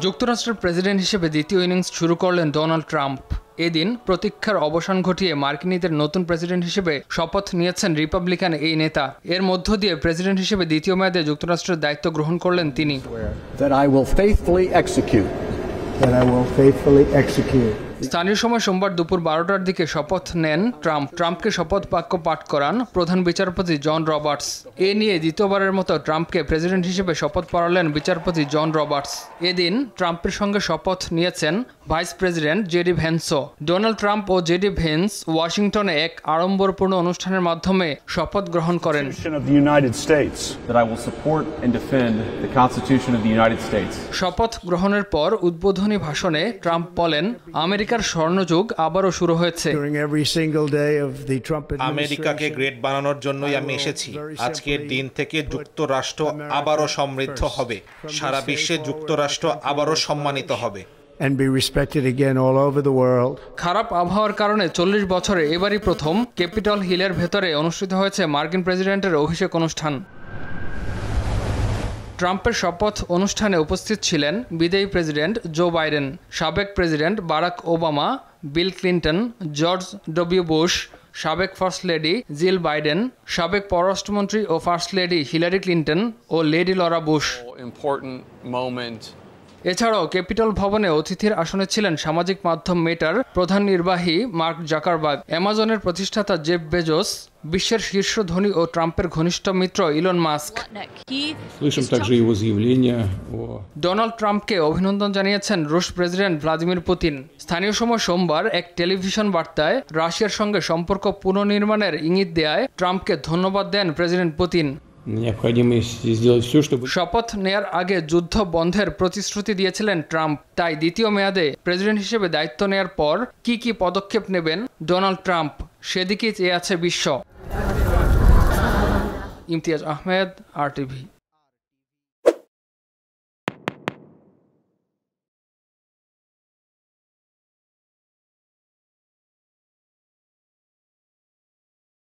যুক্তরাষ্ট্রের প্রেসিডেন্ট হিসেবে দ্বিতীয় ইনিংস শুরু করলেন ডোনাল্ড ট্রাম্প। এদিন প্রতীক্ষার অবসান ঘটিয়ে মার্কিনীদের নতুন প্রেসিডেন্ট হিসেবে শপথ নিয়েছেন রিপাবলিকান এই নেতা। এর মধ্য দিয়ে প্রেসিডেন্ট হিসেবে দ্বিতীয় মেয়াদে যুক্তরাষ্ট্রের দায়িত্ব গ্রহণ করলেন তিনি। স্থানীয় সময় সোমবার দুপুর 12টার দিকে শপথ নেন ট্রাম্প। ট্রাম্পকে শপথ বাক্য পাঠ করান প্রধান বিচারপতি জন রবার্টস। এ নিয়ে দ্বিতীয়বারের মতো ট্রাম্পকে প্রেসিডেন্ট হিসেবে শপথ পড়ালেন বিচারপতি জন রবার্টস। এদিন ট্রাম্পের সঙ্গে শপথ নিয়েছেন ভাইস প্রেসিডেন্ট জেডি ভেন্সও। ডোনাল্ড ট্রাম্প ও জেডি ভেন্স ওয়াশিংটনে এক আড়ম্বরপূর্ণ অনুষ্ঠানের মাধ্যমে শপথ গ্রহণ করেন। শপথ গ্রহণের পর উদ্বোধনী ভাষণে ট্রাম্প বলেন, আমেরিকার স্বর্ণযুগ আবারও শুরু হয়েছে। আমেরিকাকে গ্রেট বানানোর জন্যই আমি এসেছি। আজকের দিন থেকে যুক্তরাষ্ট্র আবারও সমৃদ্ধ হবে, সারা বিশ্বে যুক্তরাষ্ট্র আবারও সম্মানিত হবে। খারাপ আবহাওয়ার কারণে 40 বছরে এবারই প্রথম ক্যাপিটল হিলের ভেতরে অনুষ্ঠিত হয়েছে মার্কিন প্রেসিডেন্টের অভিষেক অনুষ্ঠান। ট্রাম্পের শপথ অনুষ্ঠানে উপস্থিত ছিলেন বিদায়ী প্রেসিডেন্ট জো বাইডেন, সাবেক president Barack Obama, Bill Clinton, George W Bush, সাবেক ফার্স্ট লেডি জিল বাইডেন, সাবেক পররাষ্ট্রমন্ত্রী ও ফার্স্ট লেডি হিলারি ক্লিন্টন ও লেডি লরা বুশ। এছাড়াও ক্যাপিটল ভবনে অতিথির আসনে ছিলেন সামাজিক মাধ্যম মেটার প্রধান নির্বাহী মার্ক জাকারবার্গ, অ্যামাজনের প্রতিষ্ঠাতা জেফ বেজোস, বিশ্বের শীর্ষ ধনী ও ট্রাম্পের ঘনিষ্ঠ মিত্র ইলন মাস্ক। ডোনাল্ড ট্রাম্পকে অভিনন্দন জানিয়েছেন রুশ প্রেসিডেন্ট ভ্লাদিমির পুতিন। স্থানীয় সময় সোমবার এক টেলিভিশন বার্তায় রাশিয়ার সঙ্গে সম্পর্ক পুনর্নির্মাণের ইঙ্গিত দেয়ায় ট্রাম্পকে ধন্যবাদ দেন প্রেসিডেন্ট পুতিন। শপথ নেয়ার আগে যুদ্ধ বন্ধের প্রতিশ্রুতি দিয়েছিলেন ট্রাম্প। তাই দ্বিতীয় মেয়াদে প্রেসিডেন্ট হিসেবে দায়িত্ব নেয়ার পর কি পদক্ষেপ নেবেন ডোনাল্ড ট্রাম্প, সেদিকেই চেয়ে আছে বিশ্ব। ইমতিয়াজ আহমেদ, RTV।